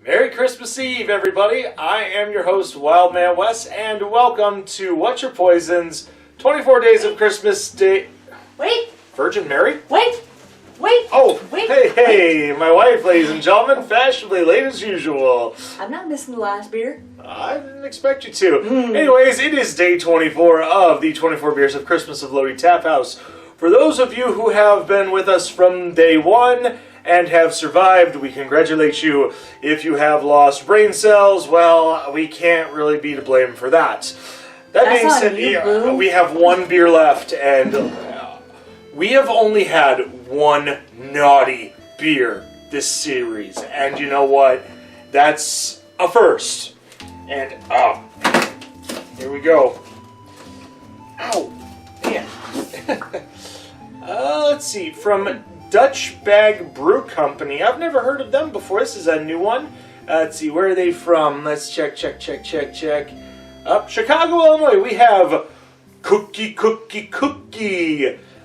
Merry Christmas Eve, everybody. I am your host, Wildman Wes, and welcome to What's Your Poison's 24 Days of Christmas Day... Wait! Virgin Mary? Wait! Oh, wait! Hey, my wife, ladies and gentlemen, fashionably late as usual. I'm not missing the last beer. I didn't expect you to. Anyways, it is day 24 of the 24 Beers of Christmas of Lodi Tap House. For those of you who have been with us from day one and have survived, we congratulate you. If you have lost brain cells, well, we can't really be to blame for that. That being said, we have one beer left, and we have only had one naughty beer this series. And you know what? That's a first. And, here we go. Ow, man. Let's see, from Dutch Bag Brew Company. I've never heard of them before. This is a new one. Let's see, where are they from? Let's check. Up, Chicago, Illinois. We have Cookie.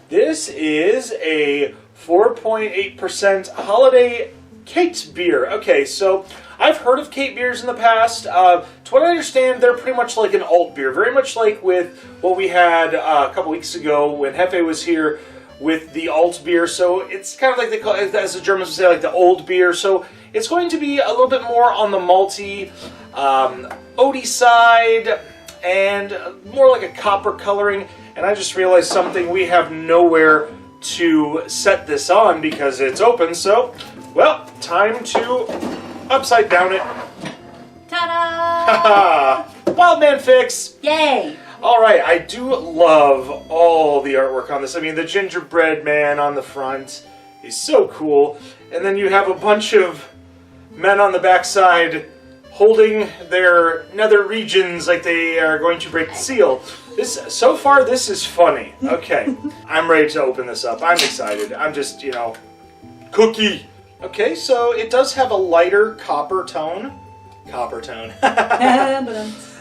This is a 4.8% holiday Kate beer. Okay, so I've heard of Kate beers in the past. To what I understand, they're pretty much like an alt beer. Very much like with what we had a couple weeks ago when Jefe was here with the alt beer. So it's kind of like they call it, as the Germans would say, like the old beer. So it's going to be a little bit more on the malty, oaty side, and more like a copper coloring. And I just realized something. We have nowhere to set this on because it's open. So, well, time to upside down it. Ta-da! Wildman fix! Yay! Alright, I do love all the artwork on this. I mean, the gingerbread man on the front is so cool. And then you have a bunch of men on the backside holding their nether regions like they are going to break the seal. So far, this is funny. Okay, I'm ready to open this up. I'm excited. I'm just, cookie. Okay, so it does have a lighter copper tone.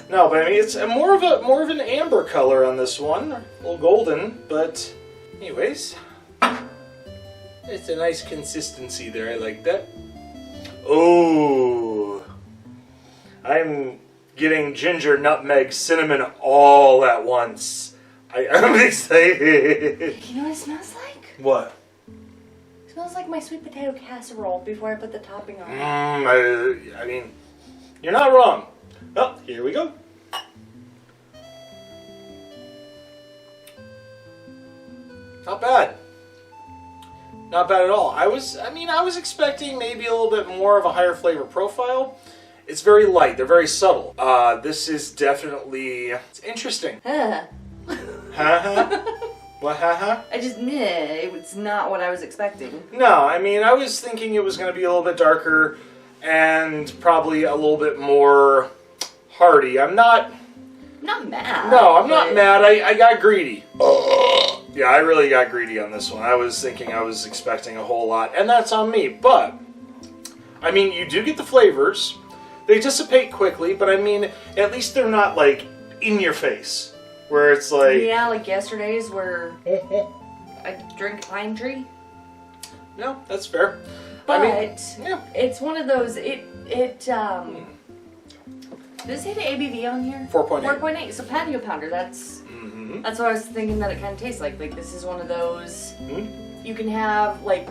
No, but I mean, it's more of an amber color on this one. A little golden, but anyways. It's a nice consistency there. I like that. Oh, I'm getting ginger, nutmeg, cinnamon all at once. I'm excited. You know what it smells like? What? It smells like my sweet potato casserole before I put the topping on. I mean, you're not wrong. Well, here we go. Not bad. Not bad at all. I was expecting maybe a little bit more of a higher flavor profile. It's very light. They're very subtle. This is definitely... It's interesting. What, It's not what I was expecting. No, I mean, I was thinking it was going to be a little bit darker and probably a little bit more hearty. I'm not mad. No, I'm not mad. I got greedy. Yeah, I really got greedy on this one. I was expecting a whole lot, and that's on me. But, I mean, you do get the flavors. They dissipate quickly, but I mean, at least they're not, like, in your face. Where it's like... Yeah, like yesterday's where I drank pine tree. No, that's fair. But, I mean, yeah. It's one of those, does it say the ABV on here? 4.8. 4.8, so patio pounder, that's what I was thinking that it kind of tastes like. Like, this is one of those you can have, like,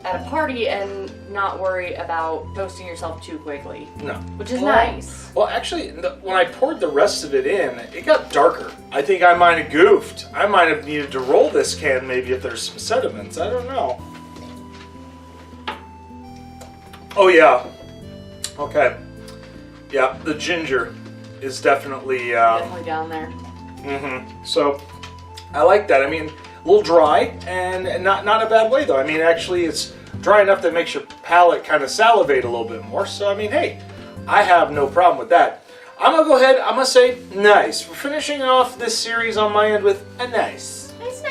at a party and not worry about toasting yourself too quickly. No. Which is nice. Well, actually, when I poured the rest of it in, it got darker. I think I might have goofed. I might have needed to roll this can maybe if there's some sediments. I don't know. Oh, yeah. Okay. Yeah, the ginger is definitely... definitely down there. So, I like that. I mean, a little dry, and not a bad way, though. I mean, actually, it's dry enough that makes your palate kind of salivate a little bit more. So, I mean, hey, I have no problem with that. I'm going to go ahead, I'm going to say nice. We're finishing off this series on my end with a nice. Nice.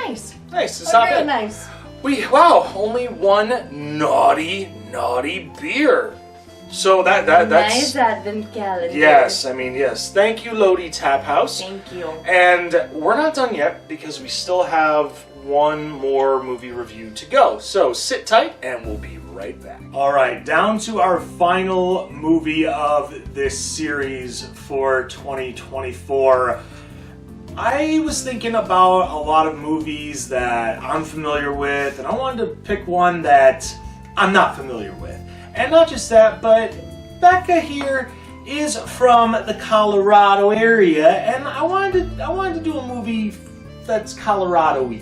Nice, it's not bad. Nice. Wow, only one naughty beer. So that's nice advent calendar. Yes, I mean, yes. Thank you, Lodi Tap House. Thank you. And we're not done yet because we still have one more movie review to go. So sit tight and we'll be right back. All right, down to our final movie of this series for 2024. I was thinking about a lot of movies that I'm familiar with, and I wanted to pick one that I'm not familiar with. And not just that, but Becca here is from the Colorado area, and I wanted to do a movie that's Colorado-y.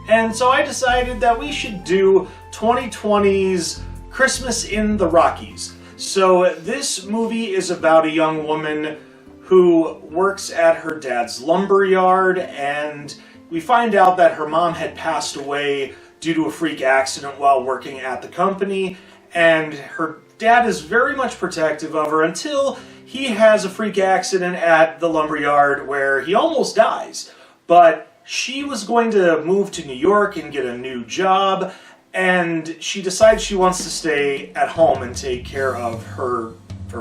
And so I decided that we should do 2020's Christmas in the Rockies. So this movie is about a young woman who works at her dad's lumber yard, and we find out that her mom had passed away due to a freak accident while working at the company, and her dad is very much protective of her until he has a freak accident at the lumber yard where he almost dies. But she was going to move to New York and get a new job, and she decides she wants to stay at home and take care of her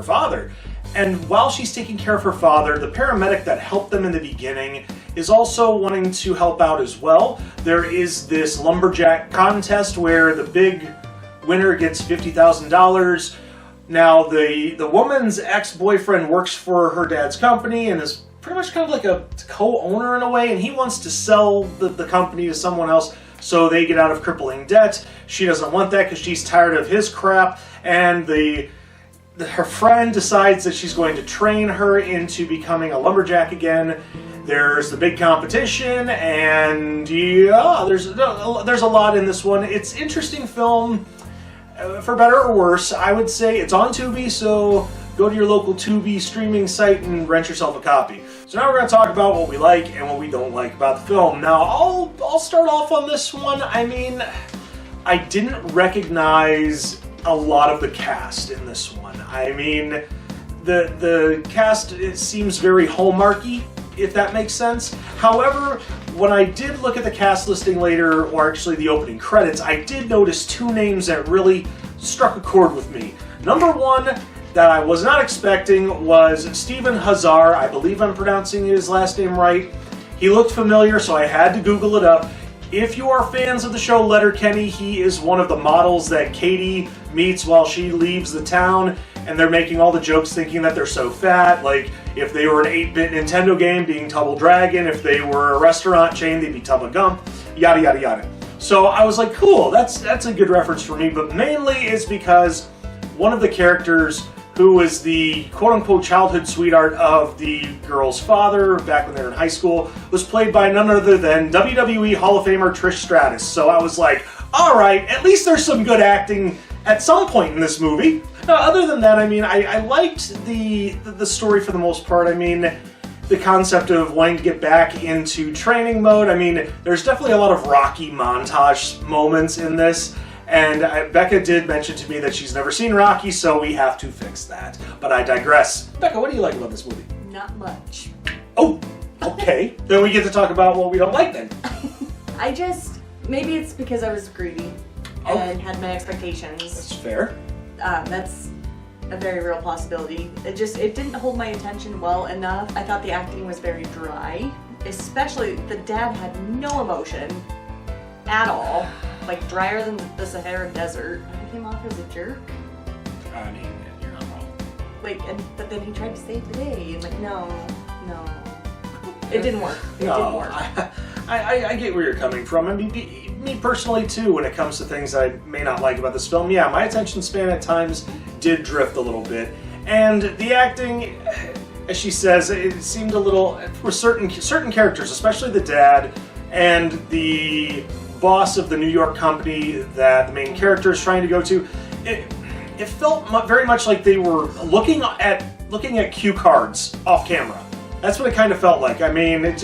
father. And while she's taking care of her father, the paramedic that helped them in the beginning is also wanting to help out as well. There is this lumberjack contest where the big winner gets $50,000. Now, the woman's ex-boyfriend works for her dad's company and is pretty much kind of like a co-owner in a way, and he wants to sell the company to someone else so they get out of crippling debt. She doesn't want that because she's tired of his crap, and her friend decides that she's going to train her into becoming a lumberjack again. There's the big competition, and yeah, there's a lot in this one. It's an interesting film, for better or worse. I would say it's on Tubi, so go to your local Tubi streaming site and rent yourself a copy. So now we're going to talk about what we like and what we don't like about the film. Now, I'll start off on this one. I mean, I didn't recognize a lot of the cast in this one. I mean, the cast, it seems very Hallmarky, if that makes sense. However, when I did look at the cast listing later, or actually the opening credits, I did notice two names that really struck a chord with me. Number one that I was not expecting was Stephen Hazar. I believe I'm pronouncing his last name right. He looked familiar, so I had to Google it up. If you are fans of the show Letterkenny, he is one of the models that Katie meets while she leaves the town, and they're making all the jokes thinking that they're so fat. Like, if they were an 8-bit Nintendo game, being Double Dragon. If they were a restaurant chain, they'd be Tubba Gump. Yada, yada, yada. So I was like, cool, that's a good reference for me, but mainly it's because one of the characters who was the quote-unquote childhood sweetheart of the girl's father back when they were in high school, was played by none other than WWE Hall of Famer Trish Stratus. So I was like, alright, at least there's some good acting at some point in this movie. Now, other than that, I mean, I liked the story for the most part. I mean, the concept of wanting to get back into training mode. I mean, there's definitely a lot of Rocky montage moments in this. And Becca did mention to me that she's never seen Rocky, so we have to fix that. But I digress. Becca, what do you like about this movie? Not much. Oh, okay. Then we get to talk about what we don't like then. Maybe it's because I was greedy and had my expectations. That's fair. That's a very real possibility. It didn't hold my attention well enough. I thought the acting was very dry. Especially, the dad had no emotion at all. Like, drier than the Sahara Desert. He came off as a jerk. I mean, you're not wrong. Like, but then he tried to save the day. And like, no. It didn't work. It didn't work. I get where you're coming from. I mean, me personally, too, when it comes to things I may not like about this film, yeah, my attention span at times did drift a little bit. And the acting, as she says, it seemed a little, for certain characters, especially the dad and the boss of the New York company that the main character is trying to go to, it felt very much like they were looking at cue cards off camera. That's what it kind of felt like. I mean, it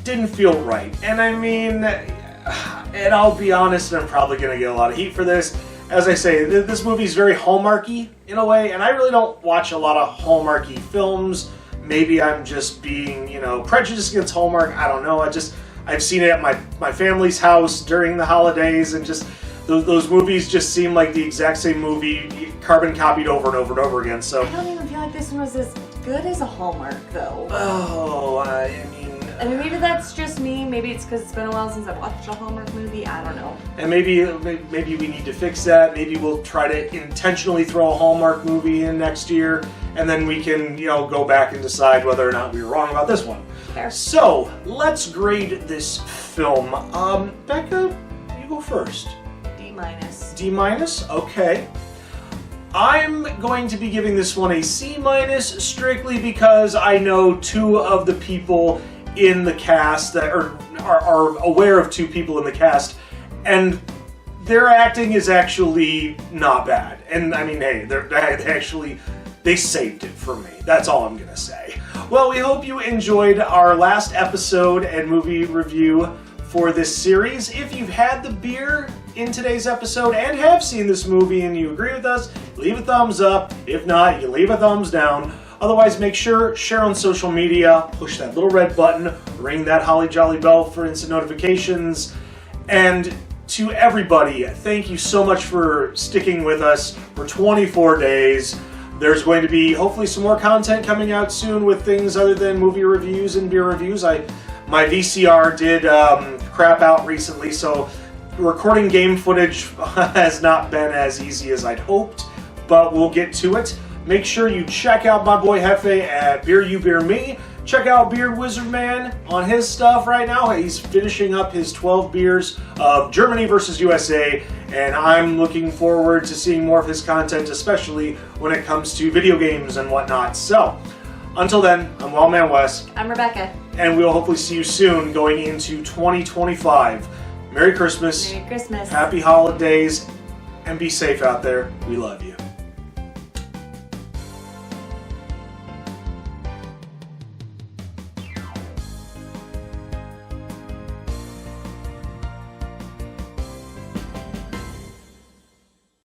didn't feel right. And I mean, and I'll be honest, and I'm probably going to get a lot of heat for this. As I say, this movie's very Hallmarky in a way, and I really don't watch a lot of Hallmarky films. Maybe I'm just being, prejudiced against Hallmark. I don't know. I've seen it at my family's house during the holidays, and just those movies just seem like the exact same movie carbon copied over and over and over again. So I don't even feel like this one was as good as a Hallmark, though. oh, I mean, maybe that's just me. Maybe it's because it's been a while since I've watched a Hallmark movie. I don't know. And maybe we need to fix that. Maybe we'll try to intentionally throw a Hallmark movie in next year, and then we can, go back and decide whether or not we were wrong about this one. Fair. So let's grade this film. Becca, you go first. D-. D-? Okay. I'm going to be giving this one a C- strictly because I know two of the people in the cast that are aware of two people in the cast, and their acting is actually not bad. And I mean, hey, they saved it for me. That's all I'm gonna say. Well, we hope you enjoyed our last episode and movie review for this series. If you've had the beer in today's episode and have seen this movie and you agree with us, leave a thumbs up. If not, you leave a thumbs down. Otherwise, make sure, share on social media, push that little red button, ring that holly jolly bell for instant notifications. And to everybody, thank you so much for sticking with us for 24 days. There's going to be hopefully some more content coming out soon with things other than movie reviews and beer reviews. My VCR did crap out recently, so recording game footage has not been as easy as I'd hoped, but we'll get to it. Make sure you check out my boy Jefe at Beer You Beer Me. Check out Beard Wizard Man on his stuff right now. He's finishing up his 12 beers of Germany versus USA, and I'm looking forward to seeing more of his content, especially when it comes to video games and whatnot. So, until then, I'm Wildman Wes. I'm Rebecca. And we'll hopefully see you soon going into 2025. Merry Christmas. Merry Christmas. Happy holidays. And be safe out there. We love you.